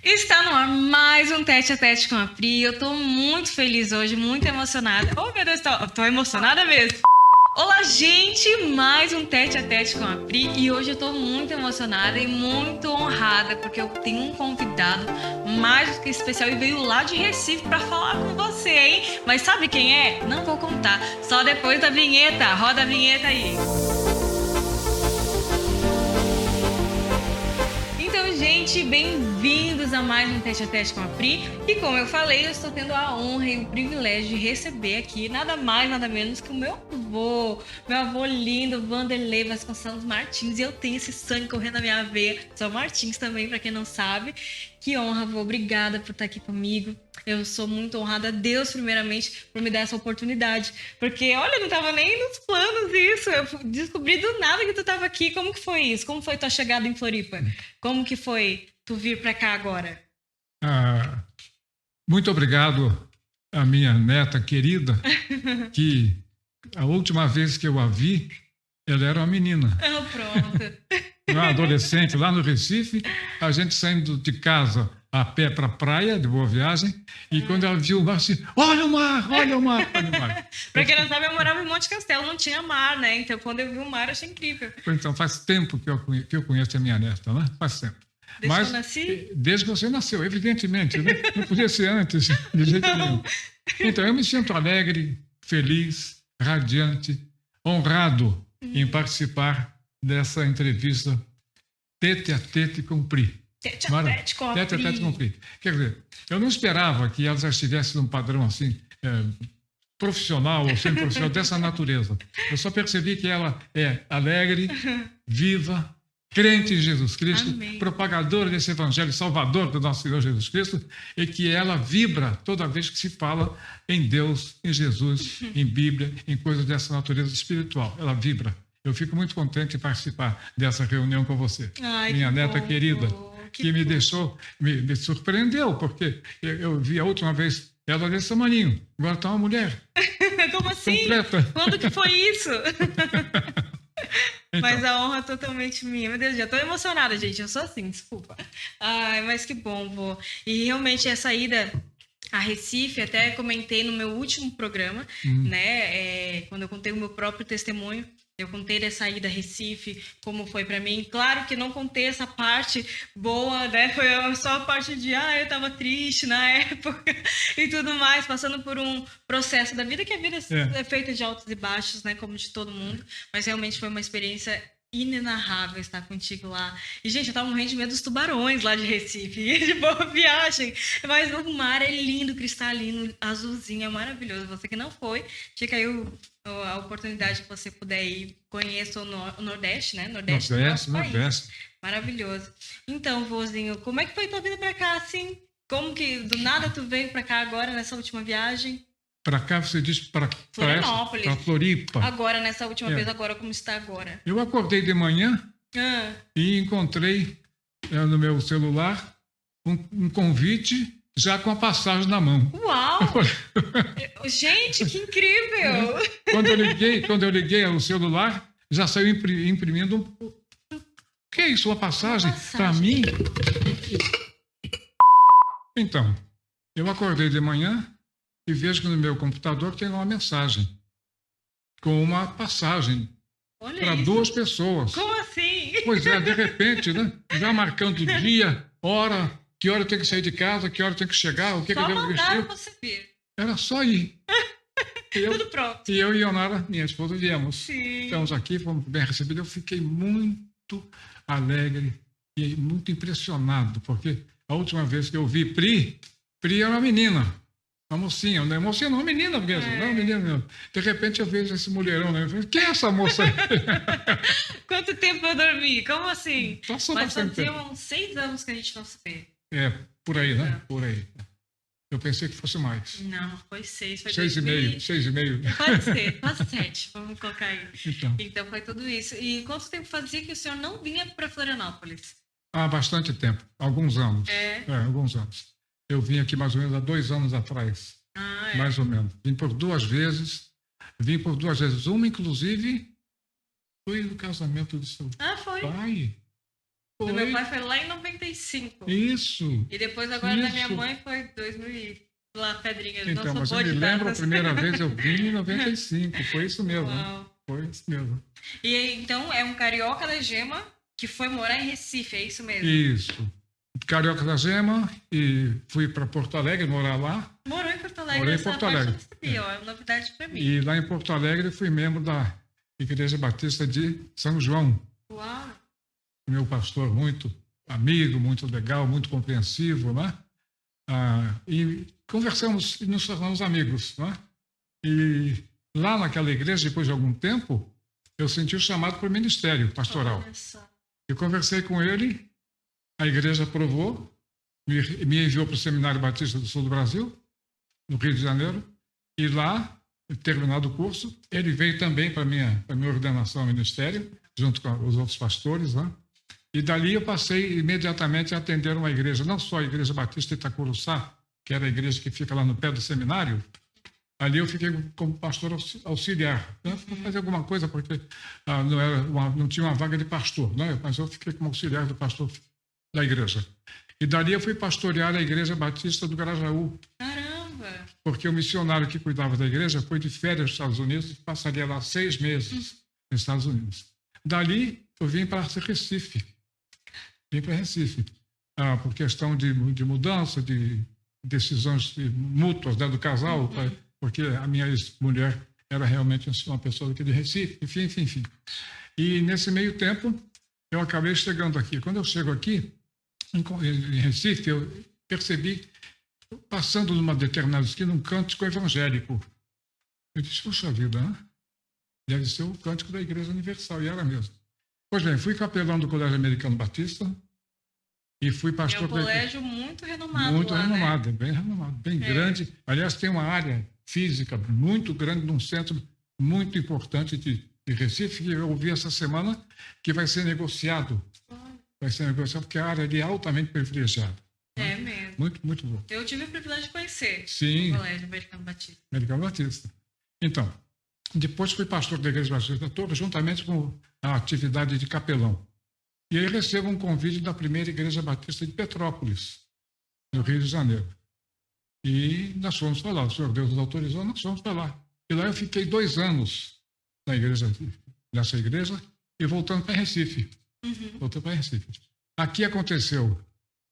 Está no ar mais um Tete a Tete com a Pri. Eu tô muito feliz hoje, muito emocionada. Oh, meu Deus, tô emocionada mesmo. Olá, gente! Mais um Tete a Tete com a Pri. E hoje eu tô muito emocionada e muito honrada, porque eu tenho um convidado mais do que especial e veio lá de Recife pra falar com você, hein? Mas sabe quem é? Não vou contar. Só depois da vinheta. Roda a vinheta aí. Então, gente, bem-vindos a mais um Tete a Tete com a Pri. E como eu falei, eu estou tendo a honra e o privilégio de receber aqui nada mais, nada menos que o meu avô lindo, Vanderlei Vasconcelos Martins. E eu tenho esse sangue correndo na minha veia. Sou Martins também, para quem não sabe. Que honra, avô. Obrigada por estar aqui comigo. Eu sou muito honrada a Deus, primeiramente, por me dar essa oportunidade. Porque, olha, não estava nem nos planos isso. Eu descobri do nada que tu estava aqui. Como que foi isso? Como foi tua chegada em Floripa? Como que foi tu vir para cá agora? Muito obrigado à minha neta querida, que a última vez que eu a vi, ela era uma menina. Pronto. Uma adolescente lá no Recife, a gente saindo de casa a pé para a praia, de Boa Viagem, e quando ela viu o mar, assim, olha o mar, olha o mar, olha o mar. Pra quem não sabe, eu morava em Monte Castelo, não tinha mar, né? Então, quando eu vi o mar, eu achei incrível. Então, faz tempo que eu conheço a minha neta, né? Faz tempo. Desde que eu nasci? Desde que você nasceu, evidentemente, né? Não podia ser antes, de jeito nenhum. Então, eu me sinto alegre, feliz, radiante, honrado em participar dessa entrevista tete a tete com Pri. Tete a tete com a Pri. Tete a tete com Pri. Quer dizer, eu não esperava que ela já estivesse num padrão assim, profissional ou semi-profissional dessa natureza. Eu só percebi que ela é alegre, viva, crente em Jesus Cristo, Amém. Propagadora desse evangelho salvador do nosso Senhor Jesus Cristo, e que ela vibra toda vez que se fala em Deus, em Jesus, em Bíblia, em coisas dessa natureza espiritual. Ela vibra. Eu fico muito contente em participar dessa reunião com você. Ai, minha que neta bom, querida, que me bom. deixou, me surpreendeu, porque eu vi a última vez ela desse tamaninho, agora está uma mulher. Como assim? Completa. Quando que foi isso? Então. Mas a honra é totalmente minha. Meu Deus, já tô emocionada, gente. Eu sou assim, desculpa. Ai, mas que bom, vô. E realmente essa ida a Recife, até comentei no meu último programa, né? Quando eu contei o meu próprio testemunho, eu contei dessa ida a Recife, como foi para mim. Claro que não contei essa parte boa, né? Foi só a parte de, eu tava triste na época e tudo mais, passando por um processo da vida, que a vida é feita de altos e baixos, né? Como de todo mundo. Mas realmente foi uma experiência inenarrável estar contigo lá. E, gente, eu tava morrendo de medo dos tubarões lá de Recife, de Boa Viagem. Mas o mar é lindo, cristalino, azulzinho, é maravilhoso. Você que não foi, fica aí a oportunidade que você puder ir. Conheça o Nordeste, né? Nordeste. Maravilhoso. Então, vozinho, como é que foi tua vida pra cá, assim? Como que do nada tu veio pra cá agora, nessa última viagem? Para cá, você diz para Florianópolis. Para Floripa. Agora, nessa última vez, agora como está agora? Eu acordei de manhã e encontrei no meu celular um convite já com a passagem na mão. Uau! Gente, que incrível! Quando eu liguei o celular, já saiu imprimindo o que é isso? Uma passagem para mim? Então, eu acordei de manhã e vejo que no meu computador tem uma mensagem com uma passagem para 2 pessoas. Como assim? Pois é, de repente, né? Já marcando dia, hora, que hora eu tenho que sair de casa, que hora eu tenho que chegar, o que eu devo vestir. Você ver. Era só ir. Tudo pronto. E eu e Ionara, minha esposa, viemos. Sim. Estamos aqui, fomos bem recebidos. Eu fiquei muito alegre e muito impressionado, porque a última vez que eu vi Pri era uma menina. Uma mocinha, não é mocinha, não, uma menina mesmo, não uma menina mesmo. De repente eu vejo esse mulherão, né? Eu falei, quem é essa moça aí? Quanto tempo eu dormi? Como assim? Passou Mas bastante fazia tempo. uns 6 anos que a gente não se vê. Por aí, né? Por aí. Eu pensei que fosse mais. Não, foi 6. Foi 6,5. Pode ser, quase 7, vamos colocar aí. Então foi tudo isso. E quanto tempo fazia que o senhor não vinha para Florianópolis? Há bastante tempo, alguns anos. Alguns anos. Eu vim aqui mais ou menos há 2 anos atrás. Mais ou menos. Vim por 2 vezes. Uma, inclusive, foi no casamento do seu foi? pai. Do meu pai foi lá em 95. Isso. E depois agora da minha mãe foi 2000 lá, Pedrinhas. Então, mas eu me lembro a primeira vez eu vim em 95. Foi isso mesmo. Uau. Foi isso mesmo. E então é um carioca da Gema que foi morar em Recife, é isso mesmo? Isso. Carioca da Gema e fui para Porto Alegre morar lá. Morou em Porto Alegre? Morei em Porto Alegre. Eu não sabia, é uma novidade para mim. E lá em Porto Alegre fui membro da Igreja Batista de São João. Uau! Meu pastor muito amigo, muito legal, muito compreensivo, né? E conversamos e nos tornamos amigos, né? E lá naquela igreja, depois de algum tempo, eu senti o chamado para o ministério pastoral. Eu conversei com ele, a igreja aprovou, me enviou para o Seminário Batista do Sul do Brasil, no Rio de Janeiro, e lá, terminado o curso, ele veio também para a minha ordenação ao ministério, junto com os outros pastores, né? E dali eu passei imediatamente a atender uma igreja, não só a Igreja Batista Itacuruçá, que era a igreja que fica lá no pé do seminário. Ali eu fiquei como pastor auxiliar, né? Para fazer alguma coisa, porque não tinha uma vaga de pastor, né? Mas eu fiquei como auxiliar do pastor da igreja. E dali eu fui pastorear a Igreja Batista do Grajaú. Caramba! Porque o missionário que cuidava da igreja foi de férias nos Estados Unidos e passaria lá 6 meses nos Estados Unidos. Dali eu vim para Recife. Vim para Recife. Por questão de mudança, de decisões mútuas, né, do casal, porque a minha ex-mulher era realmente uma pessoa aqui de Recife, enfim. E nesse meio tempo, eu acabei chegando aqui. Quando eu chego aqui, em Recife, eu percebi, passando numa determinada esquina, um cântico evangélico. Eu disse, puxa vida, né? Deve ser o cântico da Igreja Universal, e era mesmo. Pois bem, fui capelão do Colégio Americano Batista e fui pastor... É um colégio muito renomado muito lá, renomado, né? Bem renomado, bem grande. Aliás, tem uma área física muito grande, num centro muito importante de Recife, que eu ouvi essa semana, que vai ser negociado. Vai ser negociado, porque a área ali é altamente privilegiada. É mesmo. Muito, muito bom. Eu tive o privilégio de conhecer o Colégio Americano Batista. Americano Batista. Então, depois fui pastor da Igreja Batista toda, juntamente com a atividade de capelão. E aí recebo um convite da primeira Igreja Batista de Petrópolis, no Rio de Janeiro. E nós fomos para lá. O Senhor Deus nos autorizou, nós fomos para lá. E lá eu fiquei 2 anos nessa igreja, e voltando para Recife. Voltando para Recife. Aqui aconteceu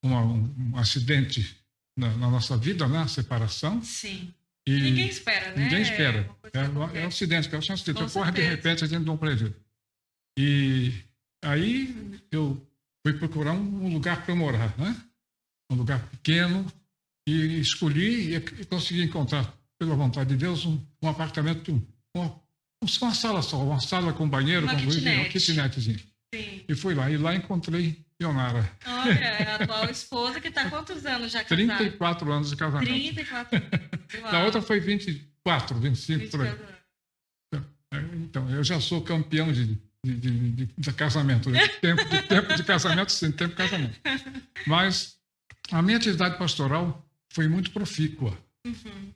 um acidente na nossa vida, né? A separação. Sim. E ninguém espera, né? Ninguém espera. É um acidente, ocorre de repente, a gente não prevê. E aí eu fui procurar um lugar para morar, né? Um lugar pequeno, e escolhi e consegui encontrar, pela vontade de Deus, um apartamento, uma sala só, uma sala com banheiro, uma kitnetzinho. Sim. E fui lá, e lá encontrei Leonara. Olha, é a atual esposa que está há quantos anos já casada? 34 anos de casamento. 34 anos. Na outra foi 24, 25, por aí. Então, eu já sou campeão de casamento. De tempo de casamento, sim, tempo de casamento. Mas a minha atividade pastoral foi muito profícua.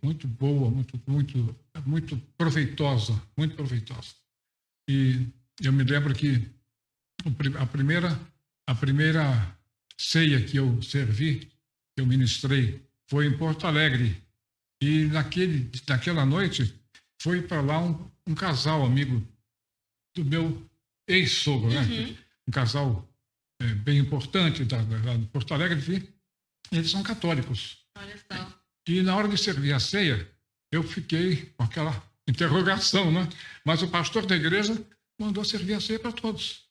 Muito boa, muito proveitosa, muito proveitosa. E eu me lembro que a primeira ceia que eu servi, que eu ministrei, foi em Porto Alegre. E naquela noite foi para lá um casal amigo do meu ex-sogro, né? Um casal bem importante de Porto Alegre, enfim. Eles são católicos. Olha só. E na hora de servir a ceia, eu fiquei com aquela interrogação, né? Mas o pastor da igreja mandou servir a ceia para todos.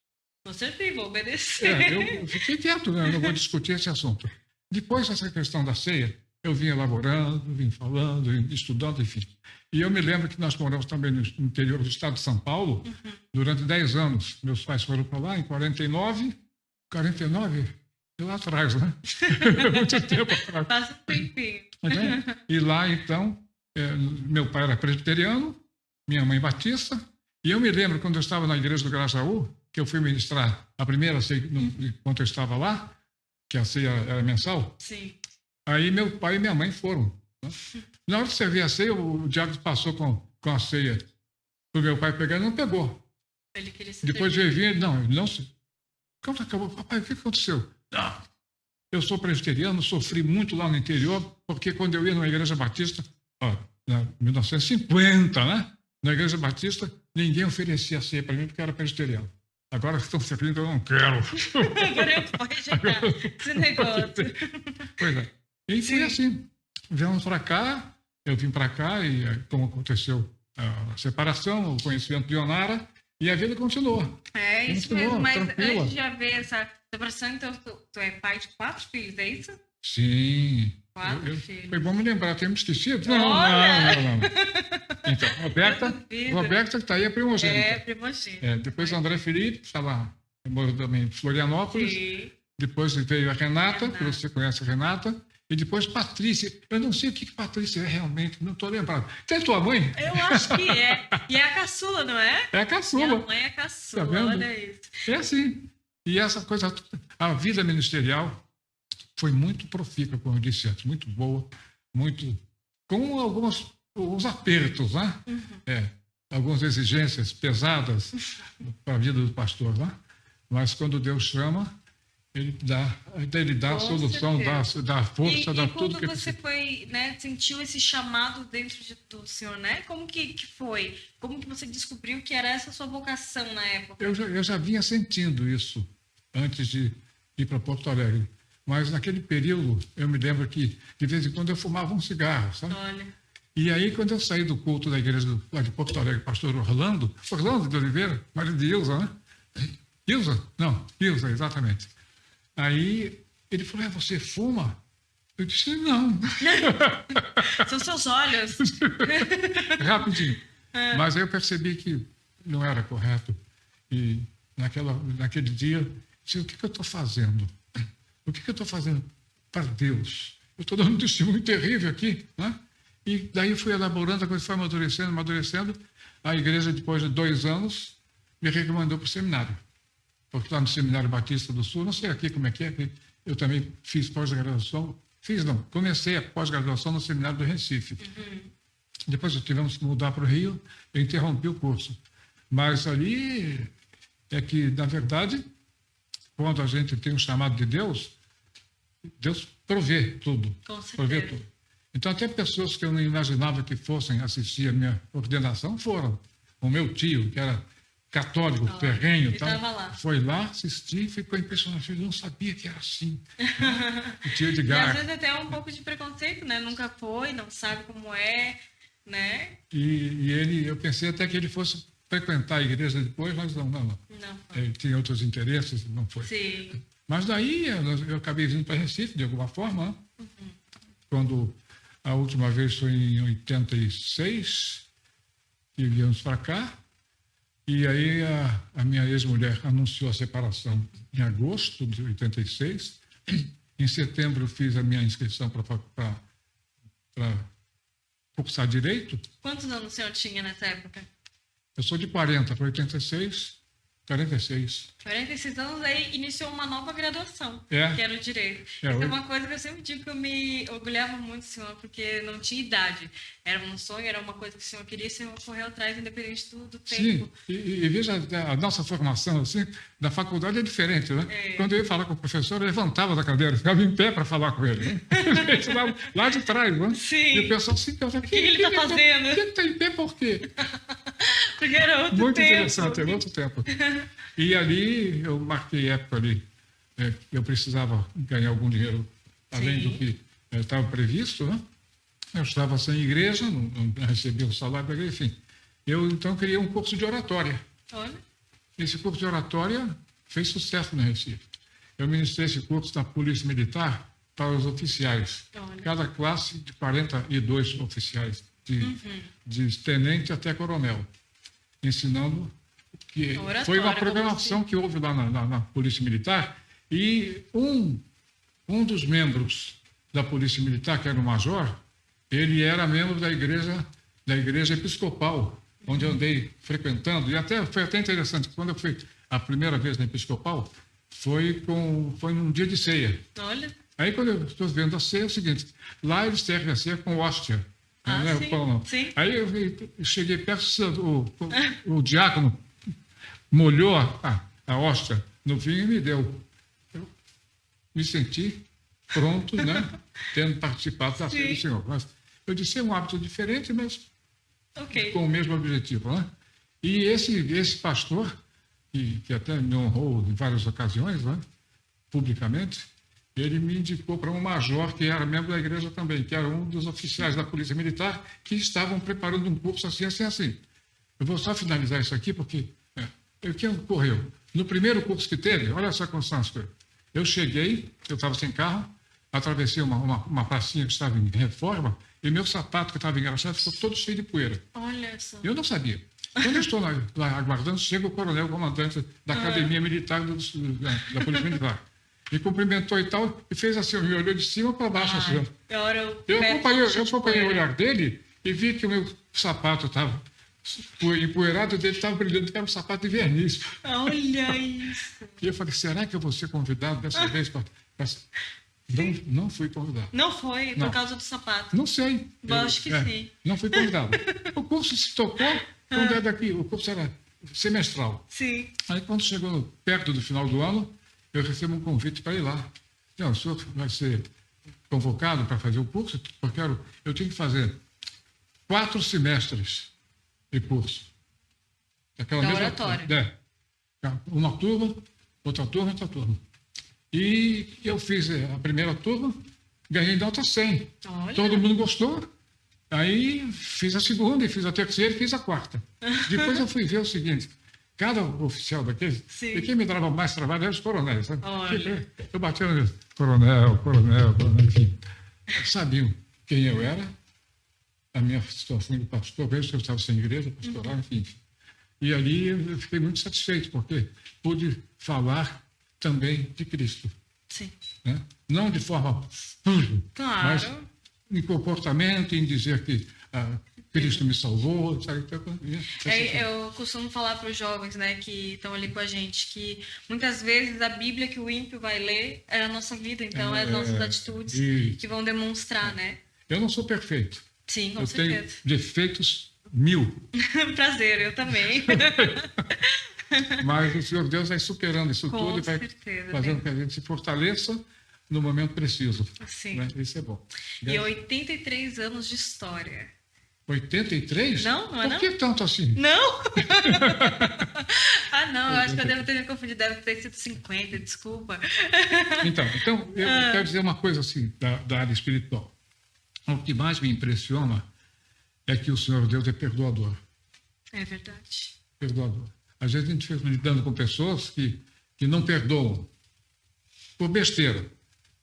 Você vou obedecer. Eu fiquei quieto, né? Eu não vou discutir esse assunto. Depois dessa questão da ceia, eu vim elaborando, vim falando, estudando, enfim. E eu me lembro que nós moramos também no interior do estado de São Paulo durante 10 anos. Meus pais foram para lá em 49, lá atrás, né? Muito tempo atrás. Passa um tempinho. E lá, então, meu pai era presbiteriano, minha mãe batista, e eu me lembro, quando eu estava na igreja do Grajaú, que eu fui ministrar a primeira ceia, enquanto eu estava lá, que a ceia era mensal. Sim. Aí meu pai e minha mãe foram. Né? Na hora de servir a ceia, o diácono passou com a ceia para o meu pai pegar, ele não pegou. Ele queria se Depois veio vir, ele não se... Quando acabou, papai, o que aconteceu? Ah, eu sou presbiteriano, sofri muito lá no interior, porque quando eu ia na Igreja Batista, ó, em 1950, né? Na Igreja Batista, ninguém oferecia ceia para mim porque eu era presbiteriano. Agora que estão servindo, eu não quero. Agora eu vou rejeitar esse negócio. Pois é. E foi assim. Viemos para cá, eu vim para cá, e como aconteceu a separação, o conhecimento de Ionara, e a vida continuou. É isso Continuou, mesmo, mas tranquila. antes de haver essa separação, então tu é pai de 4 filhos, é isso? Sim. 4 filhos. Foi bom me lembrar, tenho me esquecido? Olha! Não. Então, Roberta que está aí, é primogênita. É, primogênita. Depois o André Felipe, estava também em Florianópolis. Sim. Depois veio a Renata, que você conhece a Renata. E depois Patrícia. Eu não sei o que Patrícia é realmente, não estou lembrado. Tem tua mãe? Eu acho que é. E é a caçula, não é? É a caçula. Minha mãe é a caçula, Tá vendo? olha isso. É assim. E essa coisa, a vida ministerial foi muito profícua, como eu disse antes, muito boa, muito com alguns apertos, né? Algumas exigências pesadas para a vida do pastor, né? Mas quando Deus chama, ele dá a solução, dá a força, dá tudo que quando você foi, né, sentiu esse chamado dentro do Senhor, né? Como que foi? Como que você descobriu que era essa sua vocação na época? Eu já vinha sentindo isso antes de ir para Porto Alegre. Mas naquele período, eu me lembro que de vez em quando eu fumava um cigarro, sabe? Olha. E aí, quando eu saí do culto da igreja lá de Porto Alegre, pastor Orlando de Oliveira, marido de Ilza, né? Ilza, exatamente. Aí ele falou, você fuma? Eu disse, não. São seus olhos. Rapidinho. Mas aí eu percebi que não era correto. E naquele dia, eu disse, o que eu estou fazendo? O que eu estou fazendo para Deus? Eu estou dando um testemunho terrível aqui, né? E daí fui elaborando, a coisa foi amadurecendo. A igreja, depois de 2 anos, me recomendou para o seminário. Porque lá no Seminário Batista do Sul, não sei aqui como é que é, eu também fiz pós-graduação. Comecei a pós-graduação no Seminário do Recife. Depois tivemos que mudar para o Rio, eu interrompi o curso. Mas ali é que, na verdade, quando a gente tem um chamado de Deus, Deus provê tudo. Com certeza. Provê tudo. Então, até pessoas que eu não imaginava que fossem assistir a minha ordenação foram. O meu tio, que era católico, ferrenho, foi lá assistir e ficou impressionado. Eu não sabia que era assim. O tio Edgar. E às vezes até um pouco de preconceito, né? Nunca foi, não sabe como é, né? E eu pensei até que ele fosse frequentar a igreja depois, mas não. Ele tinha outros interesses, não foi. Sim. Mas daí eu acabei vindo para Recife, de alguma forma, né? Quando a última vez foi em 86, e viemos para cá. E aí a minha ex-mulher anunciou a separação em agosto de 86. Em setembro eu fiz a minha inscrição para cursar Direito. Quantos anos o senhor tinha nessa época? Eu sou de 40 para 86. 46. 46 anos, aí iniciou uma nova graduação, que era o Direito. Isso é uma coisa que eu sempre digo que eu me orgulhava muito do senhor, porque não tinha idade. Era um sonho, era uma coisa que o senhor queria, o senhor correu atrás, independente do tempo. Sim, e veja, a nossa formação assim, da faculdade é diferente, né? Quando eu ia falar com o professor, eu levantava da cadeira, ficava em pé para falar com ele. Né? lá de trás, né? Sim. E o pessoal assim, o que ele está fazendo? Ele está em pé por quê? Porque era outro muito tempo. Interessante, era outro tempo. E ali, eu marquei época ali, eu precisava ganhar algum dinheiro, além do que estava previsto, né? Eu estava sem igreja, não recebia o salário da igreja, enfim. Eu, então, criei um curso de oratória. Olha. Esse curso de oratória fez sucesso no Recife. Eu ministrei esse curso na Polícia Militar para os oficiais. Olha. Cada classe de 42 oficiais, de tenente até coronel, ensinando que oratória, foi uma programação que houve lá na Polícia Militar, e um dos membros da Polícia Militar, que era o major, ele era membro da igreja episcopal, onde eu andei frequentando, e foi até interessante, quando eu fui a primeira vez na episcopal, foi num dia de ceia. Olha. Aí, quando eu estou vendo a ceia, é o seguinte, lá eles servem a ceia com hóstia. Não sim, o pão, não. Sim. Aí eu cheguei perto, o diácono molhou a hóstia no fim me deu. Eu me senti pronto, né? Tendo participado da ceia do Senhor. Mas eu disse, é um hábito diferente, mas com o mesmo objetivo, né? E esse pastor, que até me honrou em várias ocasiões, né? Publicamente, ele me indicou para um major que era membro da igreja também, que era um dos oficiais da Polícia Militar, que estavam preparando um curso assim, assim, assim. Eu vou só finalizar isso aqui, porque o que ocorreu? No primeiro curso que teve, olha só a constância. Eu cheguei, eu estava sem carro, atravessei uma pracinha que estava em reforma, e meu sapato, que estava engraxado, ficou todo cheio de poeira. Olha só. Eu não sabia. Quando eu estou lá aguardando, chega o coronel, comandante da Academia Militar da Polícia Militar. Me cumprimentou e tal, e fez assim, me olhou de cima para baixo. Assim. Eu acompanhei o olhar dele e vi que o meu sapato estava empoeirado, dele estava brilhando, que era um sapato de verniz. Olha isso! E eu falei, será que eu vou ser convidado dessa vez? Não fui convidado. Não foi? Por causa do sapato? Não sei. Eu acho que sim. Não fui convidado. O curso se tocou, o curso era semestral. Sim. Aí, quando chegou perto do final do ano, eu recebo um convite para ir lá. Não, o senhor vai ser convocado para fazer o curso, porque eu tinha que fazer 4 semestres de curso. Aquela mesma oratória. Uma turma, outra turma, outra turma. E eu fiz a primeira turma, ganhei nota 100. Olha. Todo mundo gostou. Aí fiz a segunda, e fiz a terceira, e fiz a quarta. Depois eu fui ver o seguinte, cada oficial daqueles, e quem me dava mais trabalho eram os coronéis. Sabe? Eu batia no coronel, enfim. Sabiam quem eu era, a minha situação de pastor, mesmo que eu estava sem igreja, pastoral, enfim. E ali eu fiquei muito satisfeito, porque pude falar também de Cristo. Sim. Né? Não de forma suja, mas em comportamento, em dizer que Cristo me salvou. Sabe? Eu costumo falar para os jovens, né, que estão ali com a gente, que muitas vezes a Bíblia que o ímpio vai ler é a nossa vida, então é as nossas atitudes que vão demonstrar, né? Eu não sou perfeito. Sim, com certeza. Tenho defeitos 1000. Prazer, eu também. Mas o Senhor Deus vai superando isso tudo e vai fazendo que a gente se fortaleça no momento preciso. Sim. Né? Isso é bom. E 83 anos de história. 83? Não é Por que tanto assim? Não? Não, eu acho que eu devo ter me confundido, deve ter sido 50, desculpa. Então eu quero dizer uma coisa assim, da área espiritual. O que mais me impressiona é que o Senhor Deus é perdoador. É verdade. Perdoador. Às vezes a gente fica lidando com pessoas que não perdoam por besteira.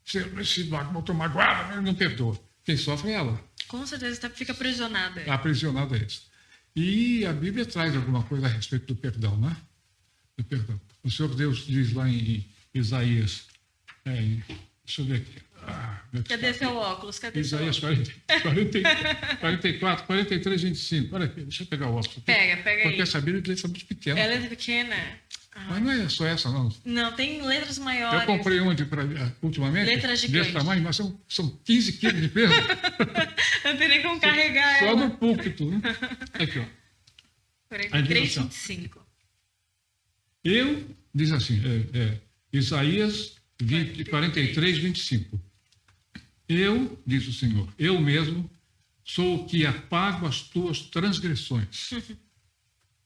Se botou magoada, não perdoa. Quem sofre é ela. Com certeza fica aprisionada. Aprisionada é isso. E a Bíblia traz alguma coisa a respeito do perdão, né? Do perdão. O Senhor Deus diz lá em Isaías, deixa eu ver aqui. Cadê seu óculos? Cadê Isaías 44, 43, 25. Olha aqui, deixa eu pegar o óculos. Pega porque aí. essa Bíblia é muito pequena. Ela é pequena. Mas não é só essa, não. Não, tem letras maiores. Eu comprei uma ultimamente, letras gigantes. Desse tamanho, mas são 15 quilos de peso. Eu tenho nem como carregar só ela. Só no púlpito, né? Aqui, ó. 43, 25. Diz assim, Isaías 43, 25. Eu, diz o Senhor, eu mesmo sou o que apago as tuas transgressões,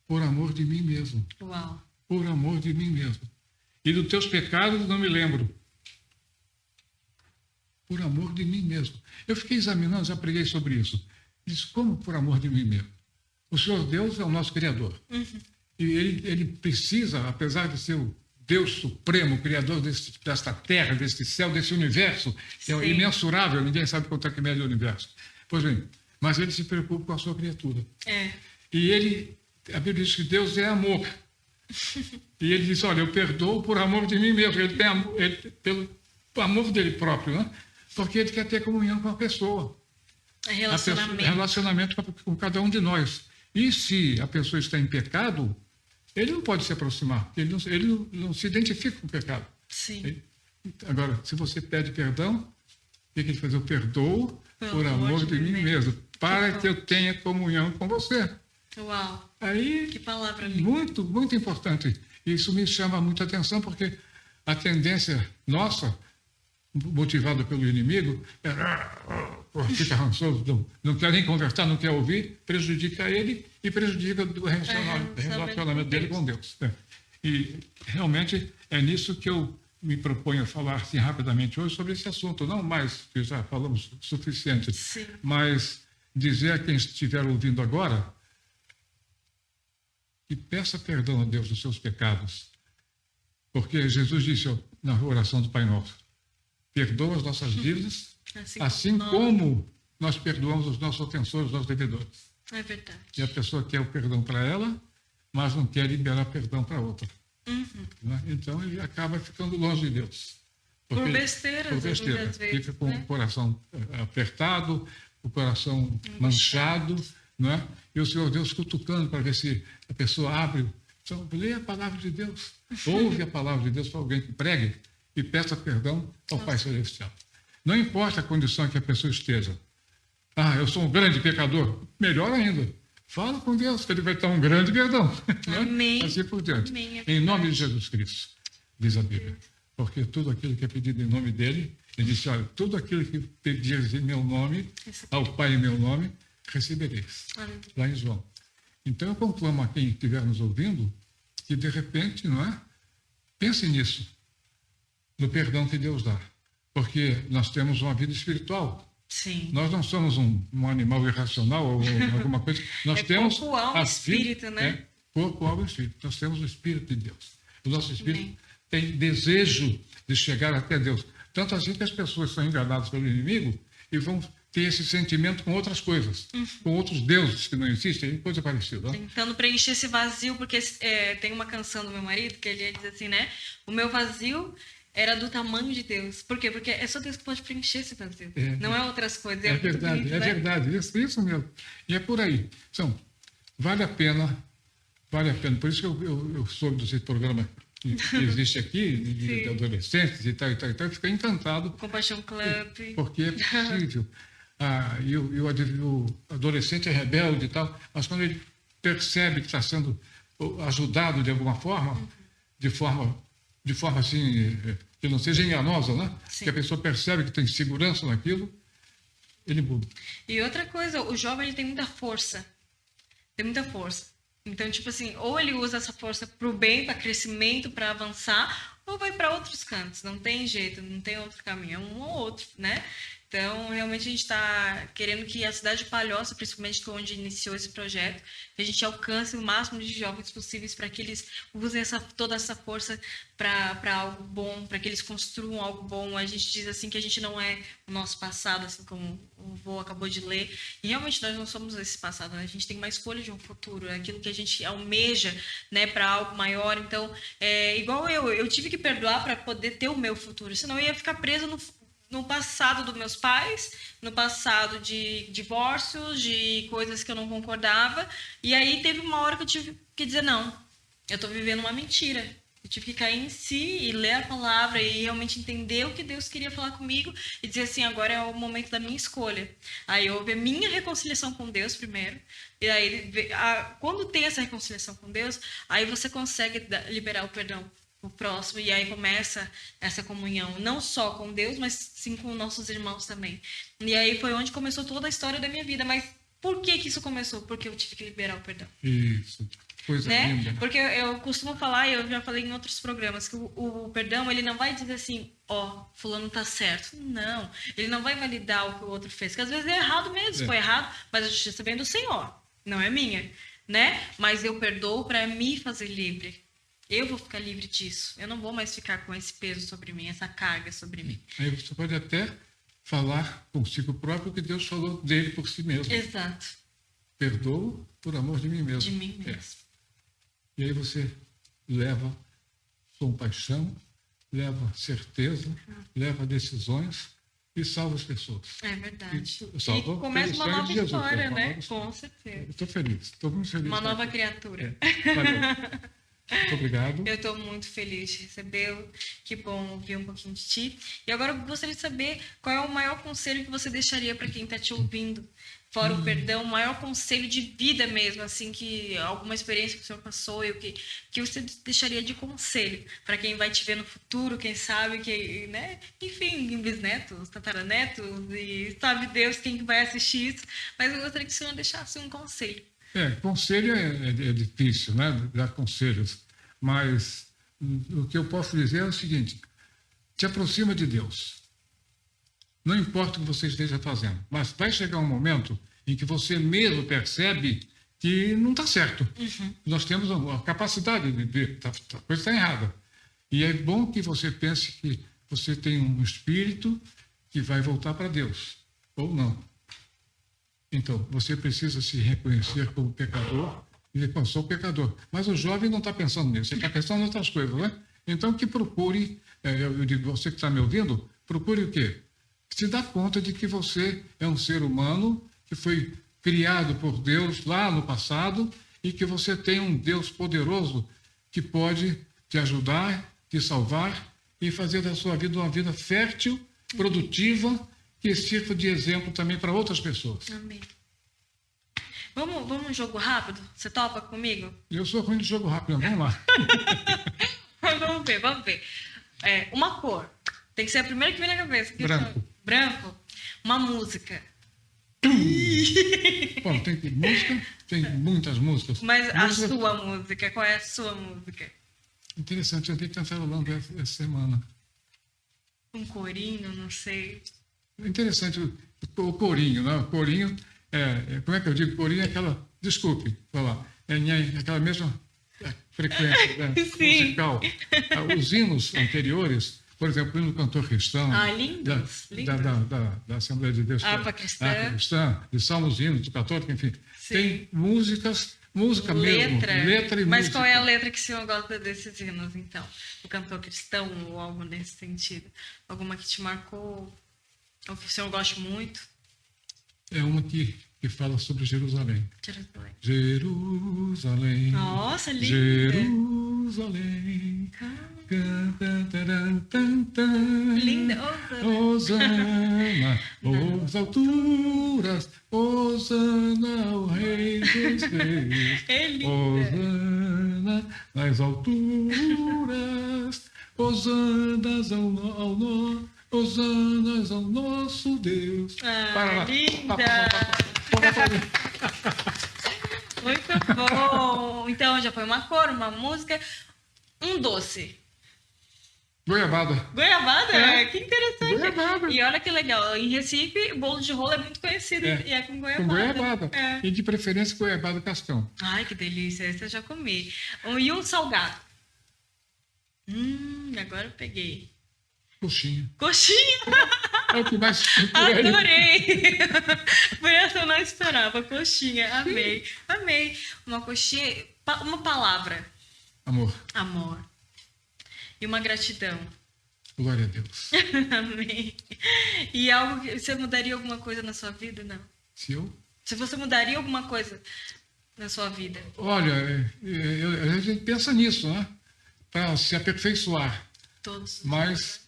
por amor de mim mesmo. Uau. Por amor de mim mesmo. E dos teus pecados não me lembro. Por amor de mim mesmo. Eu fiquei examinando, já preguei sobre isso. Disse, como por amor de mim mesmo? O Senhor Deus é o nosso Criador. E ele precisa, apesar de ser o Deus Supremo, Criador desta terra, deste céu, desse universo, é imensurável, ninguém sabe quanto é que mede o universo. Pois bem, mas ele se preocupa com a sua criatura. E a Bíblia diz que Deus é amor. E ele diz, olha, eu perdoo por amor de mim mesmo. Ele tem amor, pelo amor dele próprio, né? Porque ele quer ter comunhão com a pessoa. Relacionamento com cada um de nós. E se a pessoa está em pecado, ele não pode se aproximar. Ele não se identifica com o pecado. Sim. Agora, se você pede perdão, o que ele faz? Eu perdoo por amor de mim mesmo. Para que eu tenha comunhão com você. Uau! Aí, que palavra linda. Muito, muito importante. Isso me chama muita atenção, porque a tendência nossa, motivada pelo inimigo, fica rançoso, não quer nem conversar, não quer ouvir, prejudica ele e prejudica o relacionamento dele com Deus. E realmente é nisso que eu me proponho a falar assim, rapidamente hoje sobre esse assunto, não mais, que já falamos o suficiente, Sim. mas dizer a quem estiver ouvindo agora que peça perdão a Deus dos seus pecados, porque Jesus disse na oração do Pai Nosso, perdoa as nossas dívidas, assim como nós perdoamos os nossos ofensores, os nossos devedores. É verdade. E a pessoa quer o perdão para ela, mas não quer liberar perdão para outra. Né? Então ele acaba ficando longe de Deus. Por besteira, muitas vezes. Fica com o coração apertado, o coração manchado, né? E o Senhor Deus cutucando para ver se a pessoa abre. Então, lê a palavra de Deus, ouve a palavra de Deus para alguém que pregue e peça perdão ao Pai Celestial. Não importa a condição que a pessoa esteja. Eu sou um grande pecador. Melhor ainda. Fala com Deus, que Ele vai dar um grande perdão. Amém. Assim por diante. Amém. Em nome de Jesus Cristo, diz a Bíblia. Porque tudo aquilo que é pedido em nome dEle, Ele disse, olha, tudo aquilo que pedires em meu nome, ao Pai em meu nome, recebereis. Lá em João. Então eu conclamo a quem estiver nos ouvindo, que de repente, não é? Pense nisso, no perdão que Deus dá. Porque nós temos uma vida espiritual. Sim. Nós não somos um animal irracional ou alguma coisa. Nós temos corpo, alma e espírito, né? Corpo, alma e espírito. Nós temos o Espírito de Deus. O nosso espírito tem desejo de chegar até Deus. Tanto assim que as pessoas são enganadas pelo inimigo e vão ter esse sentimento com outras coisas, com outros deuses que não existem, coisa parecida. Tentando preencher esse vazio, porque tem uma canção do meu marido que ele diz assim, né? O meu vazio era do tamanho de Deus. Por quê? Porque é só Deus que pode preencher esse vazio. Não é outras coisas. É verdade, bonito, né? Verdade. Isso mesmo. E é por aí. Então, vale a pena. Por isso que eu soube desse programa que existe aqui, de adolescentes e tal. Eu fiquei encantado. Compaixão Club. Porque é possível. E o adolescente é rebelde e tal, mas quando ele percebe que está sendo ajudado de alguma forma, de forma assim, que não seja enganosa, né? Que a pessoa percebe que tem segurança naquilo, ele muda. E outra coisa, o jovem ele tem muita força. Então, tipo assim, ou ele usa essa força para o bem, para crescimento, para avançar, ou vai para outros cantos. Não tem jeito, não tem outro caminho, é um ou outro, né? Então, realmente a gente está querendo que a cidade de Palhoça, principalmente que é onde iniciou esse projeto, que a gente alcance o máximo de jovens possíveis para que eles usem toda essa força para algo bom, para que eles construam algo bom. A gente diz assim que a gente não é o nosso passado, assim como o vô acabou de ler. E realmente nós não somos esse passado, né? A gente tem uma escolha de um futuro, é aquilo que a gente almeja, né, para algo maior. Então, igual eu tive que perdoar para poder ter o meu futuro, senão eu ia ficar presa no passado dos meus pais, no passado de divórcios, de coisas que eu não concordava. E aí teve uma hora que eu tive que dizer, não, eu estou vivendo uma mentira. Eu tive que cair em si e ler a palavra e realmente entender o que Deus queria falar comigo e dizer assim, agora é o momento da minha escolha. Aí houve a minha reconciliação com Deus primeiro. E aí, quando tem essa reconciliação com Deus, aí você consegue liberar o perdão o próximo, e aí começa essa comunhão, não só com Deus, mas sim com nossos irmãos também. E aí foi onde começou toda a história da minha vida. Mas por que isso começou? Porque eu tive que liberar o perdão. Isso, coisa linda. Porque eu costumo falar, e eu já falei em outros programas, que o perdão, ele não vai dizer assim, fulano tá certo. Não, ele não vai validar o que o outro fez, que às vezes é errado mesmo, foi errado, mas a justiça vem do Senhor, não é minha, né? Mas eu perdoo para me fazer livre. Eu vou ficar livre disso. Eu não vou mais ficar com esse peso sobre mim, essa carga sobre mim. Aí você pode até falar consigo próprio o que Deus falou dele por si mesmo. Exato. Perdoo por amor de mim mesmo. De mim mesmo. E aí você leva compaixão, leva certeza, leva decisões e salva as pessoas. É verdade. E começa uma nova história, né? Com certeza. Estou feliz, estou muito feliz. Uma nova criatura. Valeu. Muito obrigado. Eu estou muito feliz de recebê-lo. Que bom ouvir um pouquinho de ti. E agora eu gostaria de saber qual é o maior conselho que você deixaria para quem está te ouvindo. Fora o perdão, o maior conselho de vida mesmo, assim, que alguma experiência que o senhor passou e o que você deixaria de conselho para quem vai te ver no futuro, quem sabe, que, né? Enfim, bisnetos, tataranetos e sabe Deus quem vai assistir isso. Mas eu gostaria que o senhor deixasse um conselho. Conselho é difícil, né? Dar conselhos. Mas o que eu posso dizer é o seguinte: te aproxima de Deus. Não importa o que você esteja fazendo, mas vai chegar um momento em que você mesmo percebe que não está certo. Nós temos a capacidade de ver que a coisa está errada. E é bom que você pense que você tem um espírito que vai voltar para Deus, ou não. Então, você precisa se reconhecer como pecador e dizer, eu sou pecador. Mas o jovem não está pensando nisso, ele está pensando em outras coisas, né? Então, que procure, eu digo, você que está me ouvindo, procure o quê? Se dá conta de que você é um ser humano que foi criado por Deus lá no passado e que você tem um Deus poderoso que pode te ajudar, te salvar e fazer da sua vida uma vida fértil, produtiva, que sirva de exemplo também para outras pessoas. Amém. Vamos um jogo rápido? Você topa comigo? Eu sou ruim de jogo rápido, vamos lá. Vamos ver. Uma cor. Tem que ser a primeira que vem na cabeça. Branco. Branco. Uma música. Bom, tem muitas músicas. Mas a sua música, qual é a sua música? Interessante, eu tenho que estar falando essa semana. Um corinho, não sei. Interessante o corinho, né? O corinho, como é que eu digo? Corinho é aquela, desculpe falar, aquela mesma frequência, né? Musical. Os hinos anteriores, por exemplo, o hino do cantor cristão, lindos. Da Assembleia de Deus, Harpa cristã, de salmos, hinos, do católico, enfim. Sim. Tem música mesmo, letra e Mas música. qual é a letra que o senhor gosta desses hinos, então? O cantor cristão ou algo nesse sentido? Alguma que te marcou? Ou que o senhor gosta muito? É uma que fala sobre Jerusalém. Jerusalém. Nossa, linda. Jerusalém. Linda. Hosana, os alturas. Hosana, o Rei dos Reis. É linda. Hosana, nas alturas. Hosanas Hosanas ao nosso Deus. Linda! Muito bom! Então, já foi uma cor, uma música, um doce. Goiabada. Goiabada? Que interessante. Goiabada. E olha que legal, em Recife, o bolo de rolo é muito conhecido e é com goiabada. Com goiabada. E de preferência goiabada cascão. Ai, que delícia, esse eu já comi. E um salgado. Agora eu peguei. Coxinha. É o que mais... Adorei! Por essa eu não esperava. Coxinha, amei. Amei. Uma coxinha, uma palavra. Amor. E uma gratidão. Glória a Deus. Amém. E algo que você mudaria alguma coisa na sua vida, não? Se você mudaria alguma coisa na sua vida? Olha, a gente pensa nisso, né? Para se aperfeiçoar. Todos. Mas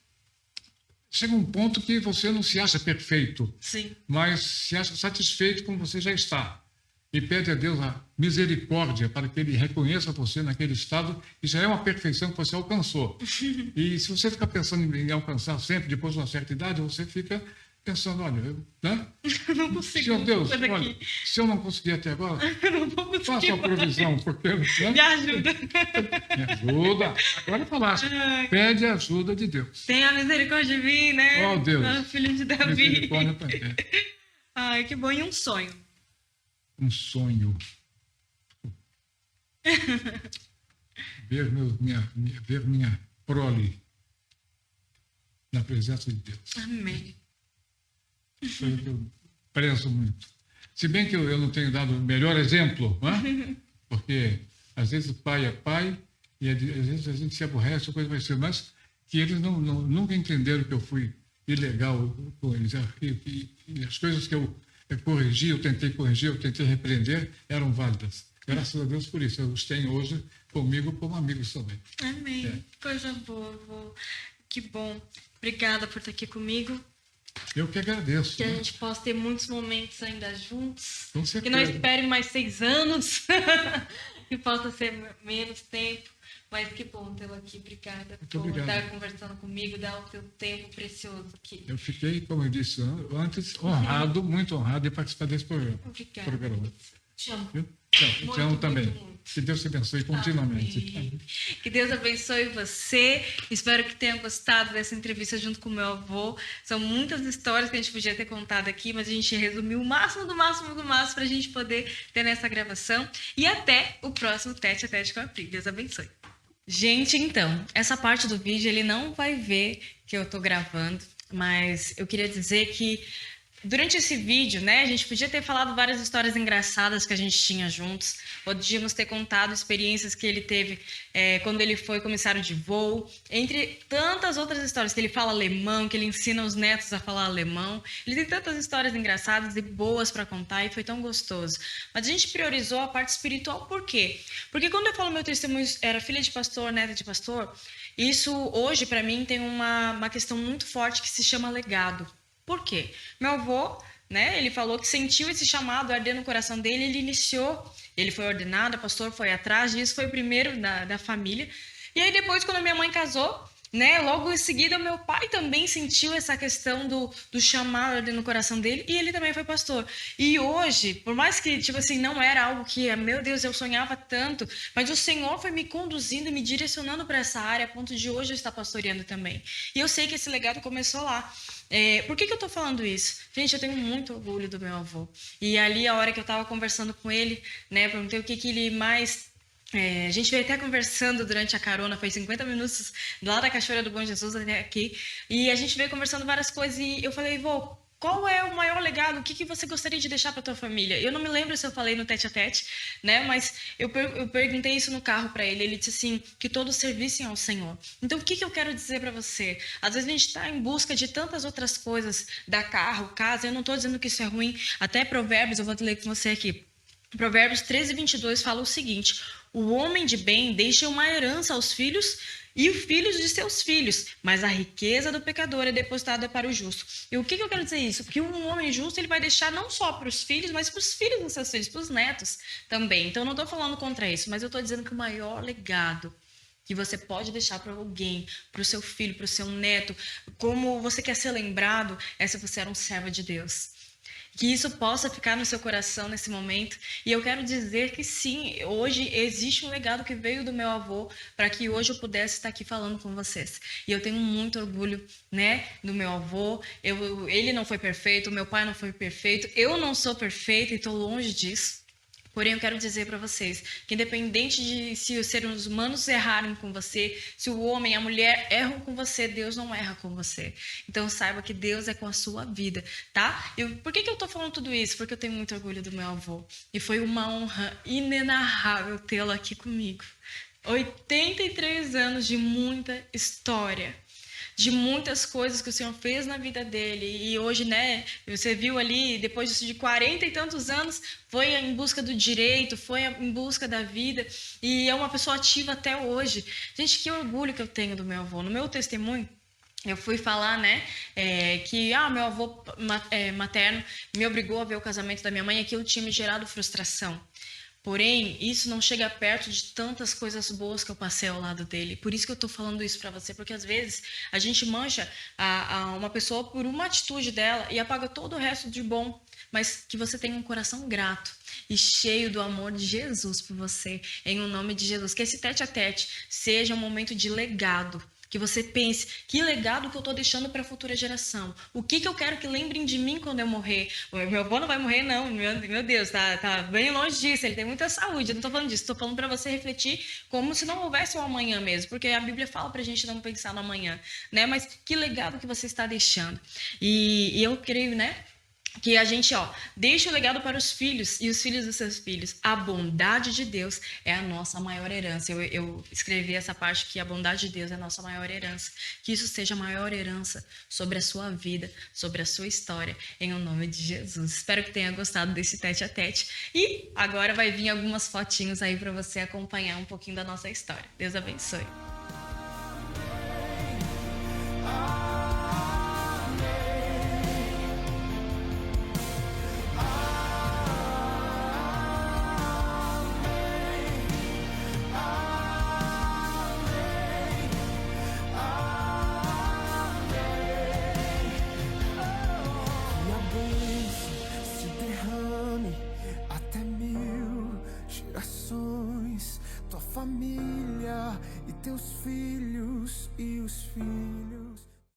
chega um ponto que você não se acha perfeito. Sim. Mas se acha satisfeito como você já está. E pede a Deus a misericórdia para que Ele reconheça você naquele estado. E já é uma perfeição que você alcançou. E se você ficar pensando em alcançar sempre, depois de uma certa idade, você fica pensando, olha, né? Não consigo. Senhor Deus, olha, se eu não conseguir até agora, faça uma provisão, porque... Né? Me ajuda. Me ajuda. Agora falaste. Pede a ajuda de Deus. Tenha misericórdia de mim, né? Oh, Deus. Filho de Davi. Misericórdia também. Ai, que bom. E um sonho? Um sonho. Ver minha prole na presença de Deus. Amém. Foi o que eu prezo muito. Se bem que eu não tenho dado o melhor exemplo, né? Porque às vezes o pai é pai e às vezes a gente se aborrece, a coisa vai ser, mas que eles nunca entenderam que eu fui ilegal com eles. E as coisas que eu corrigi, eu tentei corrigir, eu tentei repreender, eram válidas. Graças a Deus por isso. Eu os tenho hoje comigo como amigos também. Amém. Coisa boa, vô. Que bom. Obrigada por estar aqui comigo. Eu que agradeço. Que a gente possa ter muitos momentos ainda juntos. Com certeza. Que não espere mais 6 anos. Que possa ser menos tempo. Mas que bom tê-lo aqui. Obrigada por estar conversando comigo, dar o seu tempo precioso aqui. Eu fiquei, como eu disse antes, honrado, muito honrado de participar desse programa. Obrigada. Te amo. Te amo também. Muito. Que Deus te abençoe continuamente. Amém. Que Deus abençoe você. Espero que tenha gostado dessa entrevista junto com o meu avô. São muitas histórias que a gente podia ter contado aqui, mas a gente resumiu o máximo do máximo do máximo para a gente poder ter nessa gravação. E até o próximo Tete a Tete com a Pri. Deus abençoe. Gente, então, essa parte do vídeo ele não vai ver que eu tô gravando, mas eu queria dizer que durante esse vídeo, né, a gente podia ter falado várias histórias engraçadas que a gente tinha juntos, podíamos ter contado experiências que ele teve quando ele foi comissário de voo, entre tantas outras histórias, que ele fala alemão, que ele ensina os netos a falar alemão. Ele tem tantas histórias engraçadas e boas para contar e foi tão gostoso. Mas a gente priorizou a parte espiritual, por quê? Porque quando eu falo meu testemunho era filha de pastor, neta de pastor, isso hoje para mim tem uma questão muito forte que se chama legado. Por quê? Meu avô, né, ele falou que sentiu esse chamado arder no coração dele, ele iniciou, ele foi ordenado, o pastor foi atrás disso, foi o primeiro da família. E aí depois, quando minha mãe casou, né, logo em seguida, meu pai também sentiu essa questão do chamado arder no coração dele, e ele também foi pastor. E hoje, por mais que, tipo assim, não era algo que, meu Deus, eu sonhava tanto, mas o Senhor foi me conduzindo, me direcionando para essa área, a ponto de hoje eu estar pastoreando também. E eu sei que esse legado começou lá. Por que eu tô falando isso? Gente, eu tenho muito orgulho do meu avô. E ali, a hora que eu tava conversando com ele, né, perguntei o que ele mais... a gente veio até conversando durante a carona, foi 50 minutos lá da Cachoeira do Bom Jesus até aqui, e a gente veio conversando várias coisas, e eu falei, vô, qual é o maior legado? O que você gostaria de deixar para tua família? Eu não me lembro se eu falei no tete a tete, né? Mas eu perguntei isso no carro para ele. Ele disse assim, que todos servissem ao Senhor. Então, o que eu quero dizer para você? Às vezes a gente está em busca de tantas outras coisas, da carro, casa. Eu não estou dizendo que isso é ruim. Até Provérbios, eu vou ler com você aqui. Provérbios 13:22 fala o seguinte: o homem de bem deixa uma herança aos filhos e os filhos de seus filhos, mas a riqueza do pecador é depositada para o justo. E o que eu quero dizer isso? Porque um homem justo ele vai deixar não só para os filhos, mas para os filhos dos seus filhos, para os netos também. Então, eu não estou falando contra isso, mas eu estou dizendo que o maior legado que você pode deixar para alguém, para o seu filho, para o seu neto, como você quer ser lembrado, é se você era um servo de Deus. Que isso possa ficar no seu coração nesse momento. E eu quero dizer que sim, hoje existe um legado que veio do meu avô para que hoje eu pudesse estar aqui falando com vocês. E eu tenho muito orgulho, né, do meu avô. Ele não foi perfeito, o meu pai não foi perfeito, eu não sou perfeita e estou longe disso. Porém, eu quero dizer para vocês que independente de se os seres humanos errarem com você, se o homem e a mulher erram com você, Deus não erra com você. Então, saiba que Deus é com a sua vida, tá? Por que eu tô falando tudo isso? Porque eu tenho muito orgulho do meu avô. E foi uma honra inenarrável tê-lo aqui comigo. 83 anos de muita história, de muitas coisas que o Senhor fez na vida dele. E hoje, né, você viu ali, depois de 40 e tantos anos, foi em busca do direito, foi em busca da vida, e é uma pessoa ativa até hoje. Gente, que orgulho que eu tenho do meu avô. No meu testemunho, eu fui falar, né, que meu avô materno me obrigou a ver o casamento da minha mãe e aquilo tinha me gerado frustração. Porém, isso não chega perto de tantas coisas boas que eu passei ao lado dele. Por isso que eu tô falando isso pra você, porque às vezes a gente mancha uma pessoa por uma atitude dela e apaga todo o resto de bom. Mas que você tenha um coração grato e cheio do amor de Jesus por você, em o nome de Jesus. Que esse tete a tete seja um momento de legado. Que você pense, que legado que eu estou deixando para a futura geração? O que eu quero que lembrem de mim quando eu morrer? O meu avô não vai morrer, não. Meu Deus, tá bem longe disso. Ele tem muita saúde. Eu não estou falando disso. Estou falando para você refletir como se não houvesse um amanhã mesmo. Porque a Bíblia fala para a gente não pensar no amanhã, né? Mas que legado que você está deixando? E eu creio, né? que a gente, deixa o legado para os filhos e os filhos dos seus filhos. A bondade de Deus é a nossa maior herança. Eu escrevi essa parte que a bondade de Deus é a nossa maior herança. Que isso seja a maior herança sobre a sua vida, sobre a sua história, em o nome de Jesus. Espero que tenha gostado desse tete a tete. E agora vai vir algumas fotinhos aí para você acompanhar um pouquinho da nossa história. Deus abençoe. Até 1000 gerações, tua família e teus filhos e os filhos.